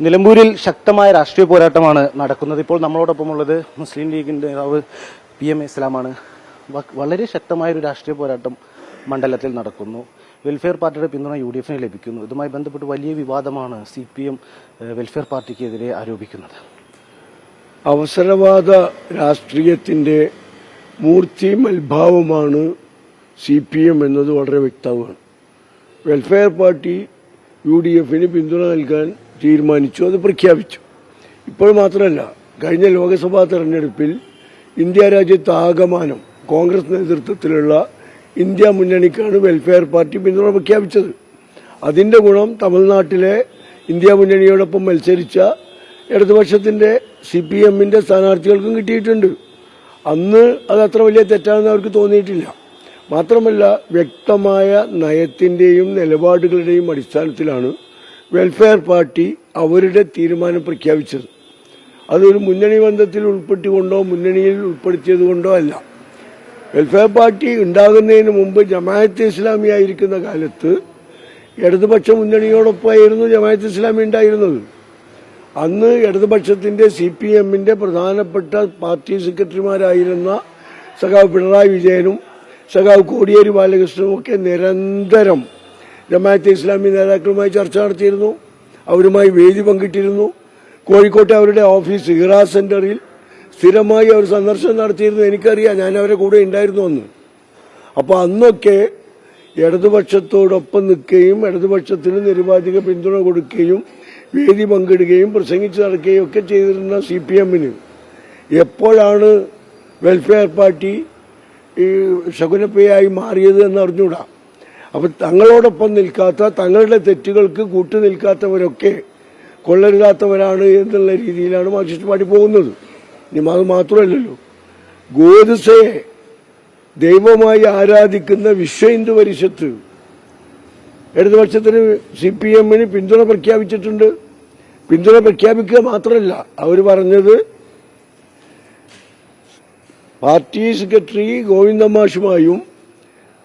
നിലമ്പൂരിൽ ശക്തമായ രാഷ്ട്രീയ പോരാട്ടമാണ് നടക്കുന്നത്. ഇപ്പോൾ നമ്മളോടൊപ്പമുള്ളത് മുസ്ലിം ലീഗിൻ്റെ നേതാവ് PM ഇസ്ലാമാണ്. വളരെ ശക്തമായൊരു രാഷ്ട്രീയ പോരാട്ടം മണ്ഡലത്തിൽ നടക്കുന്നു. വെൽഫെയർ പാർട്ടിയുടെ പിന്തുണ UDF-ന് ലഭിക്കുന്നു. ഇതുമായി ബന്ധപ്പെട്ട് വലിയ വിവാദമാണ് CPM വെൽഫെയർ പാർട്ടിക്കെതിരെ ആരോപിക്കുന്നത്. അവസരവാദ രാഷ്ട്രീയത്തിൻ്റെ മൂർത്തിമൽഭാവമാണ് CPM എന്നത് വളരെ വ്യക്തമാണ്. വെൽഫെയർ പാർട്ടി UDF-ന് പിന്തുണ നൽകാൻ തീരുമാനിച്ചു, അത് പ്രഖ്യാപിച്ചു. ഇപ്പോൾ മാത്രമല്ല, കഴിഞ്ഞ ലോക്സഭാ തെരഞ്ഞെടുപ്പിൽ ഇന്ത്യ രാജ്യത്താകമാനം കോൺഗ്രസ് നേതൃത്വത്തിലുള്ള ഇന്ത്യ മുന്നണിക്കാണ് വെൽഫെയർ പാർട്ടി പിന്തുണ പ്രഖ്യാപിച്ചത്. അതിൻ്റെ ഗുണം തമിഴ്നാട്ടിലെ ഇന്ത്യ മുന്നണിയോടൊപ്പം മത്സരിച്ച ഇടതുപക്ഷത്തിൻ്റെ CPM-ന്റെ സ്ഥാനാർത്ഥികൾക്കും കിട്ടിയിട്ടുണ്ട്. അന്ന് അത് അത്ര വലിയ തെറ്റാണെന്ന് അവർക്ക് തോന്നിയിട്ടില്ല. മാത്രമല്ല, വ്യക്തമായ നയത്തിൻ്റെയും നിലപാടുകളുടെയും അടിസ്ഥാനത്തിലാണ് വെൽഫെയർ പാർട്ടി അവരുടെ തീരുമാനം പ്രഖ്യാപിച്ചത്. അതൊരു മുന്നണി ബന്ധത്തിൽ ഉൾപ്പെട്ടുകൊണ്ടോ മുന്നണിയിൽ ഉൾപ്പെടുത്തിയത് കൊണ്ടോ അല്ല. വെൽഫെയർ പാർട്ടി ഉണ്ടാകുന്നതിന് മുമ്പ് ജമാഅത്തെ ഇസ്ലാമി ആയിരിക്കുന്ന കാലത്ത് ഇടതുപക്ഷ മുന്നണിയോടൊപ്പമായിരുന്നു ജമാഅത്തെ ഇസ്ലാമി ഉണ്ടായിരുന്നത്. അന്ന് ഇടതുപക്ഷത്തിൻ്റെ CPM-ന്റെ പ്രധാനപ്പെട്ട പാർട്ടി സെക്രട്ടറിമാരായിരുന്ന സഖാവ് പിണറായി വിജയനും സഖാവ് കോടിയേരി ബാലകൃഷ്ണനും ഒക്കെ നിരന്തരം ജമാഅത്തെ ഇസ്ലാമി നേതാക്കളുമായി ചർച്ച നടത്തിയിരുന്നു, അവരുമായി വേദി പങ്കിട്ടിരുന്നു. കോഴിക്കോട്ടെ അവരുടെ ഓഫീസ് ഇറാ സെന്ററിൽ സ്ഥിരമായി അവർ സന്ദർശനം നടത്തിയിരുന്നു. എനിക്കറിയാം, ഞാൻ അവരുടെ കൂടെ ഉണ്ടായിരുന്നു അന്ന്. അപ്പോൾ അന്നൊക്കെ ഇടതുപക്ഷത്തോടൊപ്പം നിൽക്കുകയും ഇടതുപക്ഷത്തിന് നിരുപാധിക പിന്തുണ കൊടുക്കുകയും വേദി പങ്കിടുകയും പ്രസംഗിച്ച് നടക്കുകയും ഒക്കെ ചെയ്തിരുന്ന CPM-ന് എപ്പോഴാണ് വെൽഫെയർ പാർട്ടി ഈ ശകുനപ്പയായി മാറിയത് എന്ന് അറിഞ്ഞൂടാ. അപ്പം തങ്ങളോടൊപ്പം നിൽക്കാത്ത, തങ്ങളുടെ തെറ്റുകൾക്ക് കൂട്ടു നിൽക്കാത്തവരൊക്കെ കൊള്ളരുതാത്തവരാണ് എന്നുള്ള രീതിയിലാണ് മാർക്സിസ്റ്റ് പാർട്ടി പോകുന്നത്. ഇനി അത് മാത്രമല്ലല്ലോ, ഗോഡ്സെയെ ദൈവമായി ആരാധിക്കുന്ന വിശ്വ ഹിന്ദു പരിഷത്ത് ഇടതുപക്ഷത്തിന് CPM-ന് പിന്തുണ പ്രഖ്യാപിച്ചിട്ടുണ്ട്. പിന്തുണ പ്രഖ്യാപിക്കുക മാത്രമല്ല, അവർ പറഞ്ഞത് പാർട്ടി സെക്രട്ടറി ഗോവിന്ദമാഷുമായും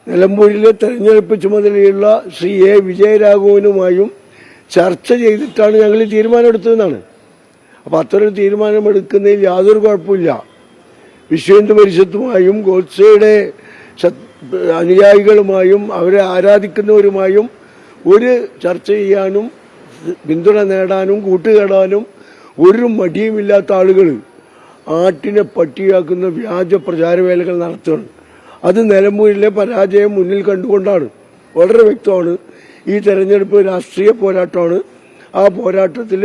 നിലമ്പൂരിലെ തെരഞ്ഞെടുപ്പ് ചുമതലയുള്ള ശ്രീ A വിജയരാഘവനുമായും ചർച്ച ചെയ്തിട്ടാണ് ഞങ്ങൾ ഈ തീരുമാനമെടുത്തതെന്നാണ്. അപ്പോൾ അത്തരം തീരുമാനമെടുക്കുന്നതിൽ യാതൊരു കുഴപ്പമില്ല. വിശ്വ ഹിന്ദു പരിഷത്തുമായും ഗോഡ്സെയുടെ അനുയായികളുമായും അവരെ ആരാധിക്കുന്നവരുമായും ഒരു ചർച്ച ചെയ്യാനും പിന്തുണ നേടാനും കൂട്ടുകേടാനും ഒരു മടിയുമില്ലാത്ത ആളുകൾ ആട്ടിനെ പട്ടിയാക്കുന്ന വ്യാജ പ്രചാരവേലകൾ നടത്തുകയാണ്. അത് നിലമ്പൂരിലെ പരാജയം മുന്നിൽ കണ്ടുകൊണ്ടാണ്. വളരെ വ്യക്തമാണ്, ഈ തെരഞ്ഞെടുപ്പ് രാഷ്ട്രീയ പോരാട്ടമാണ്. ആ പോരാട്ടത്തിൽ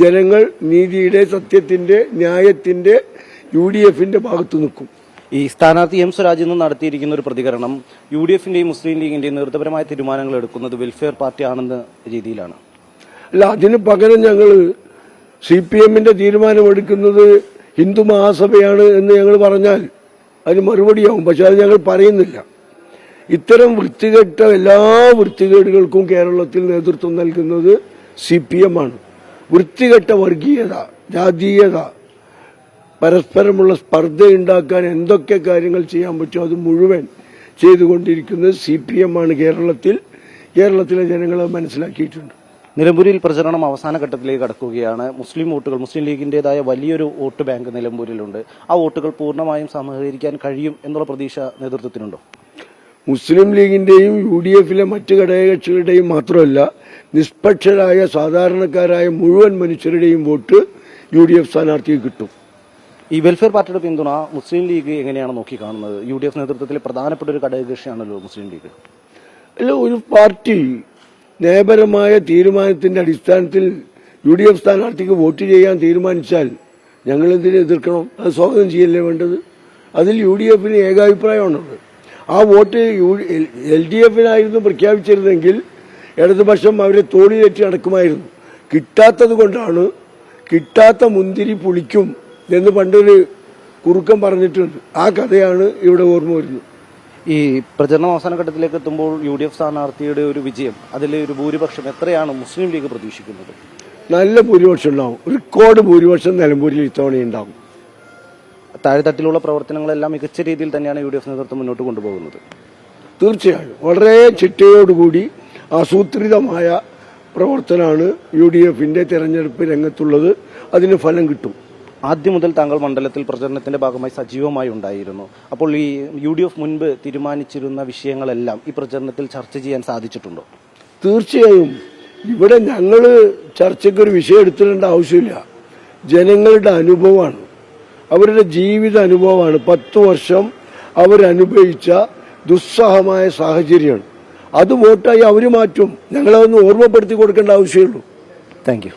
ജനങ്ങൾ നീതിയുടെ, സത്യത്തിന്റെ, ന്യായത്തിന്റെ UDF-ന്റെ ഭാഗത്ത് നിൽക്കും. ഈ സ്ഥാനാർത്ഥി M സ്വരാജ് നിന്ന് നടത്തിയിരിക്കുന്ന ഒരു പ്രതികരണം UDF-ന്റെയും മുസ്ലിം ലീഗിന്റെയും നേതൃത്വപരമായ തീരുമാനങ്ങൾ എടുക്കുന്നത് വെൽഫെയർ പാർട്ടി ആണെന്ന രീതിയിലാണ്. അല്ല, അതിന് പകരം ഞങ്ങൾ CPM-ന്റെ തീരുമാനമെടുക്കുന്നത് ഹിന്ദു മഹാസഭയാണ് എന്ന് ഞങ്ങൾ പറഞ്ഞാൽ അതിന് മറുപടിയാവും. പക്ഷെ അത് ഞങ്ങൾ പറയുന്നില്ല. ഇത്തരം വൃത്തികെട്ട എല്ലാ വൃത്തികേടുകൾക്കും കേരളത്തിൽ നേതൃത്വം നൽകുന്നത് CPM-ആണ്. വൃത്തികെട്ട വർഗീയത, ജാതീയത, പരസ്പരമുള്ള സ്പർദ്ധയുണ്ടാക്കാൻ എന്തൊക്കെ കാര്യങ്ങൾ ചെയ്യാൻ പറ്റുമോ അത് മുഴുവൻ ചെയ്തുകൊണ്ടിരിക്കുന്നത് CPM-ആണ്. കേരളത്തിലെ ജനങ്ങൾ മനസ്സിലാക്കിയിട്ടുണ്ട്. നിലമ്പൂരിൽ പ്രചരണം അവസാന ഘട്ടത്തിലേക്ക് കടക്കുകയാണ്. മുസ്ലിം വോട്ടുകൾ, മുസ്ലിം ലീഗിൻ്റെതായ വലിയൊരു വോട്ട് ബാങ്ക് നിലമ്പൂരിലുണ്ട്. ആ വോട്ടുകൾ പൂർണ്ണമായും സമാഹരിക്കാൻ കഴിയും എന്നുള്ള പ്രതീക്ഷ നേതൃത്വത്തിനുണ്ടോ? മുസ്ലിം ലീഗിന്റെയും UDF-ലെ മറ്റ് ഘടകകക്ഷികളുടെയും മാത്രമല്ല, നിഷ്പക്ഷരായ സാധാരണക്കാരായ മുഴുവൻ മനുഷ്യരുടെയും വോട്ട് UDF സ്ഥാനാർത്ഥിക്ക് കിട്ടും. ഈ വെൽഫെയർ പാർട്ടിയുടെ പിന്തുണ മുസ്ലിം ലീഗ് എങ്ങനെയാണ് നോക്കിക്കാണുന്നത്? UDF നേതൃത്വത്തിൽ പ്രധാനപ്പെട്ട ഒരു ഘടകകക്ഷിയാണല്ലോ മുസ്ലിം ലീഗ്. അല്ല, ഒരു പാർട്ടി നയപരമായ തീരുമാനത്തിന്റെ അടിസ്ഥാനത്തിൽ UDF സ്ഥാനാർത്ഥിക്ക് വോട്ട് ചെയ്യാൻ തീരുമാനിച്ചാൽ ഞങ്ങൾ എന്തിനെ എതിർക്കണം? അത് സ്വാഗതം ചെയ്യല്ലേ വേണ്ടത്. അതിൽ UDF-ന് ഏകാഭിപ്രായമാണുള്ളത്. ആ വോട്ട് LDF-നായിരുന്നു പ്രഖ്യാപിച്ചിരുന്നെങ്കിൽ ഇടതുപക്ഷം അവരെ തോളിലേറ്റി നടക്കുമായിരുന്നു. കിട്ടാത്തത് കൊണ്ടാണ്, കിട്ടാത്ത മുന്തിരി പുളിക്കും എന്ന് പണ്ടൊരു കുറുക്കൻ പറഞ്ഞിട്ടുണ്ട്. ആ കഥയാണ് ഇവിടെ ഓർമ്മ വരുന്നത്. ഈ പ്രചരണം അവസാന ഘട്ടത്തിലേക്ക് എത്തുമ്പോൾ UDF സ്ഥാനാർത്ഥിയുടെ ഒരു വിജയം, അതിലെ ഒരു ഭൂരിപക്ഷം എത്രയാണ് മുസ്ലിം ലീഗ് പ്രതീക്ഷിക്കുന്നത്? നല്ല ഭൂരിപക്ഷം ഉണ്ടാവും. റെക്കോർഡ് ഭൂരിപക്ഷം നിലമ്പൂരിൽ ഇത്തവണ ഉണ്ടാവും. താഴെത്തട്ടിലുള്ള പ്രവർത്തനങ്ങളെല്ലാം മികച്ച രീതിയിൽ തന്നെയാണ് UDF നേതൃത്വം മുന്നോട്ട് കൊണ്ടുപോകുന്നത്. തീർച്ചയായും വളരെ ചിട്ടയോടുകൂടി ആസൂത്രിതമായ പ്രവർത്തനമാണ് UDFന്റെ തെരഞ്ഞെടുപ്പ് രംഗത്തുള്ളത്. അതിന് ഫലം കിട്ടും. ആദ്യം മുതൽ താങ്കൾ മണ്ഡലത്തിൽ പ്രചരണത്തിന്റെ ഭാഗമായി സജീവമായി ഉണ്ടായിരുന്നു. അപ്പോൾ ഈ UDF മുൻപ് തീരുമാനിച്ചിരുന്ന വിഷയങ്ങളെല്ലാം ഈ പ്രചരണത്തിൽ ചർച്ച ചെയ്യാൻ സാധിച്ചിട്ടുണ്ടോ? തീർച്ചയായും ഇവിടെ ഞങ്ങൾ ചർച്ചയ്ക്ക് ഒരു വിഷയം എടുത്തിടേണ്ട ആവശ്യമില്ല. ജനങ്ങളുടെ അനുഭവമാണ്, അവരുടെ ജീവിത അനുഭവമാണ്. 10 വർഷം അവരനുഭവിച്ച ദുസ്സഹമായ സാഹചര്യമാണ്. അത് വോട്ടായി അവർ മാറ്റും. ഞങ്ങളതൊന്ന് ഓർമ്മപ്പെടുത്തി കൊടുക്കേണ്ട ആവശ്യമുള്ളൂ. Thank you.